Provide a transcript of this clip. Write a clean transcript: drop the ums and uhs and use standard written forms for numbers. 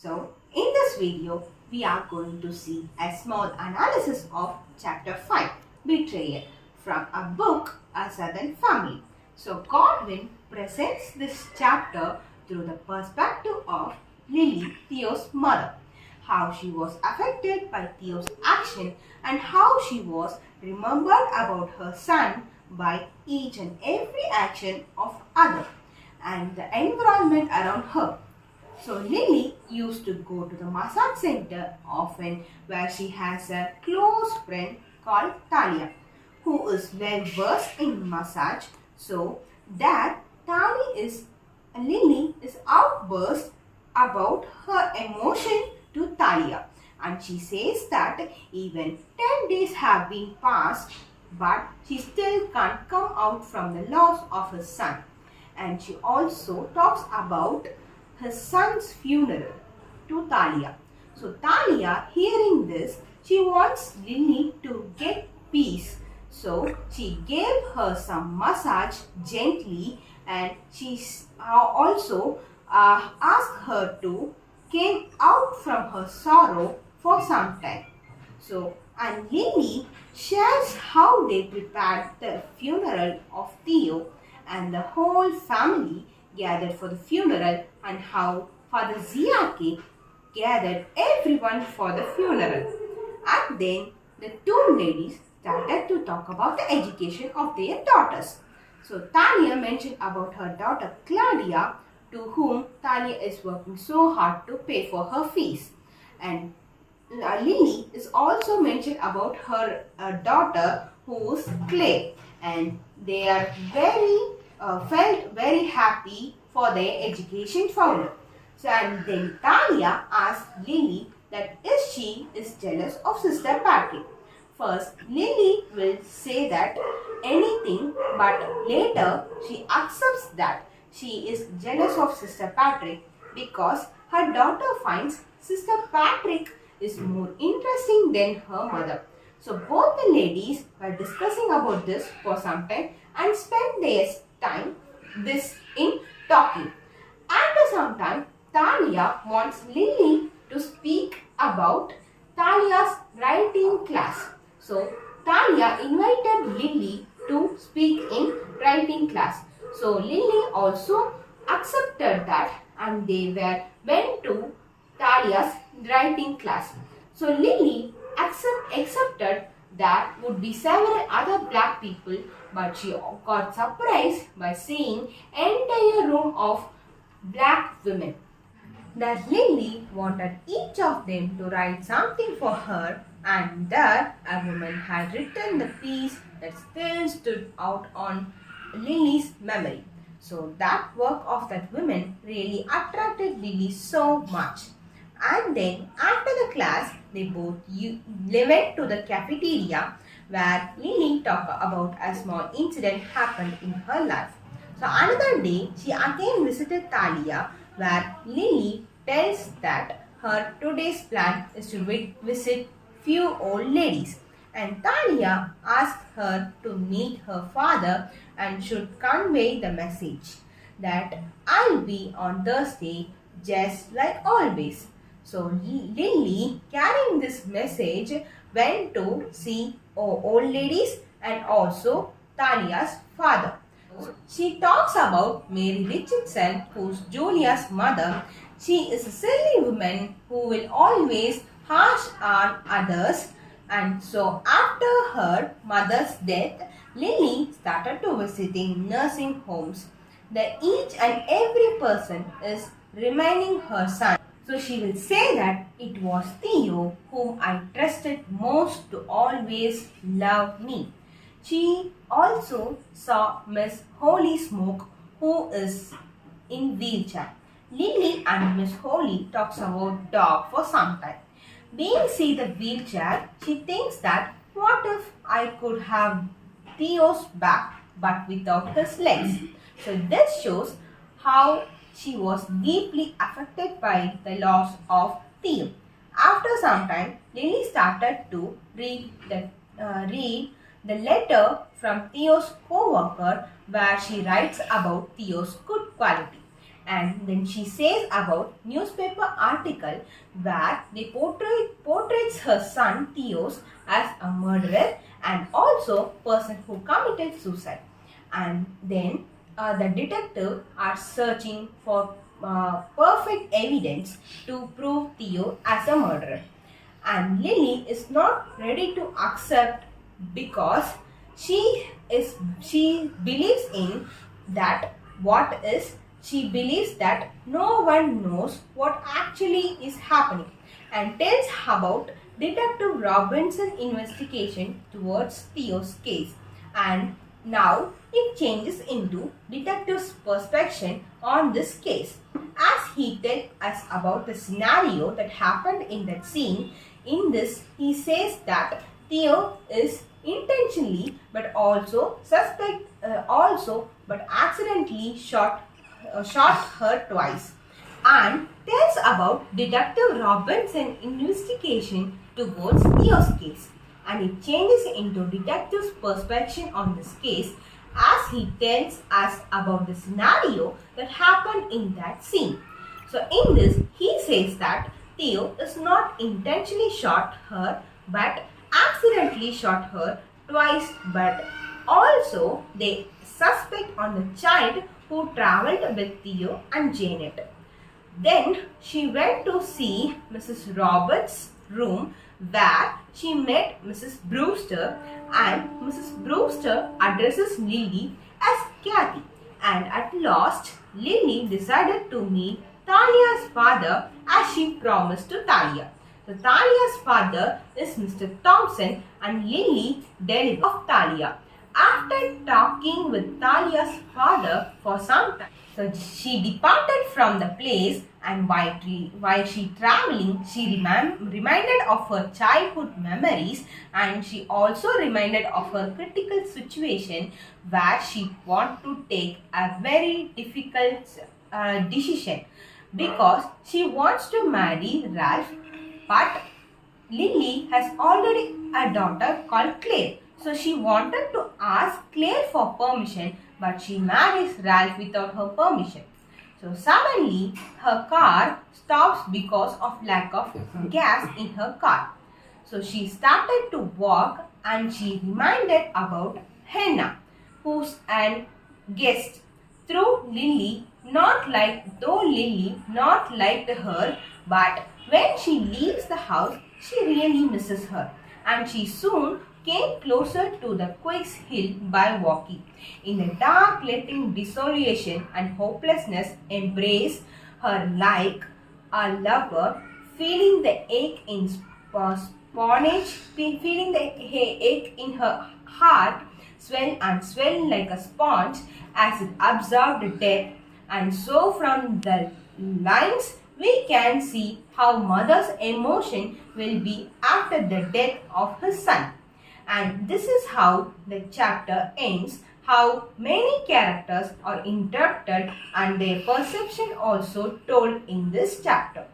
So, in this video, we are going to see a small analysis of chapter 5, Betrayal, from a book, A Southern Family. So, Godwin presents this chapter through the perspective of Lily, Theo's mother, how she was affected by Theo's action and how she was remembered about her son by each and every action of other and the environment around her. So Lily used to go to the massage center often where she has a close friend called Talia who is well versed in massage. So that Lily is outburst about her emotion to Talia and she says that even 10 days have been passed but she still can't come out from the loss of her son. And she also talks about her son's funeral to Talia. So Talia, hearing this, she wants Lily to get peace. So she gave her some massage gently and she also asked her to came out from her sorrow for some time. So and Lily shares how they prepared the funeral of Theo and the whole family gathered for the funeral and how Father Ziake gathered everyone for the funeral. And then the two ladies started to talk about the education of their daughters. So Talia mentioned about her daughter Claudia, to whom Talia is working so hard to pay for her fees. And Lily is also mentioned about her daughter who is Clay, and they are felt very happy for their education founder. So and then Talia asked Lily that if she is jealous of Sister Patrick. First, Lily will say that anything, but later she accepts that she is jealous of Sister Patrick because her daughter finds Sister Patrick is more interesting than her mother. So both the ladies were discussing about this for some time and spent their time in talking. After some time, Talia wants Lily to speak about Talia's writing class. So Talia invited Lily to speak in writing class. So Lily also accepted that and they went to Talia's writing class. So Lily accepted there would be several other black people, but she got surprised by seeing entire room of black women. That Lily wanted each of them to write something for her, and there a woman had written the piece that still stood out on Lily's memory. So that work of that woman really attracted Lily so much. And then after the class, they went to the cafeteria where Lily talked about a small incident happened in her life. So another day, she again visited Talia where Lily tells that her today's plan is to visit few old ladies. And Talia asks her to meet her father and should convey the message that I'll be on Thursday just like always. So Lily, carrying this message, went to see old ladies and also Talia's father. She talks about Mary Richardson, who's Julia's mother. She is a silly woman who will always harsh on others. And so after her mother's death, Lily started to visiting nursing homes. Each and every person is reminding her son. So she will say that it was Theo whom I trusted most to always love me. She also saw Miss Holy Smoke who is in wheelchair. Lily and Miss Holy talks about dog for some time. Being see the wheelchair, she thinks that what if I could have Theo's back but without his legs. So this shows how she was deeply affected by the loss of Theo. After some time, Lily started to read the letter from Theo's co-worker where she writes about Theo's good quality. And then she says about newspaper article where they portrays her son Theos as a murderer and also person who committed suicide. And then the detective are searching for perfect evidence to prove Theo as a murderer. And Lily is not ready to accept because she believes in that she believes that no one knows what actually is happening and tells about Detective Robinson's investigation towards Theo's case. And now it changes into Detective's perspective on this case as he tells us about the scenario that happened in that scene. In this, he says that Theo is intentionally but accidentally shot her twice and tells about Detective Robinson's investigation towards Theo's case. And it changes into Detective's perspective on this case as he tells us about the scenario that happened in that scene. So in this, he says that Theo is not intentionally shot her but accidentally shot her twice, but also they suspect on the child who travelled with Theo and Janet. Then she went to see Mrs. Roberts' room where she met Mrs. Brewster, and Mrs. Brewster addresses Lily as Kathy. And at last, Lily decided to meet Talia's father as she promised to Talia. So Talia's father is Mr. Thompson and Lily delivers of Talia. After talking with Talia's father for some time, so she departed from the place, and while she traveling, she reminded of her childhood memories, and she also reminded of her critical situation where she want to take a very difficult decision because she wants to marry Ralph, but Lily has already a daughter called Claire. So she wanted to ask Claire for permission, but she marries Ralph without her permission. So suddenly her car stops because of lack of gas in her car. So she started to walk and she reminded about Hannah, who's an guest. Though Lily not liked her, but when she leaves the house, she really misses her, and she soon came closer to the Quake's Hill by walking. In the dark, letting desolation and hopelessness embrace her like a lover, feeling the ache in her heart swell like a sponge as it absorbed death. And so from the lines we can see how mother's emotion will be after the death of her son. And this is how the chapter ends, how many characters are interrupted and their perception also told in this chapter.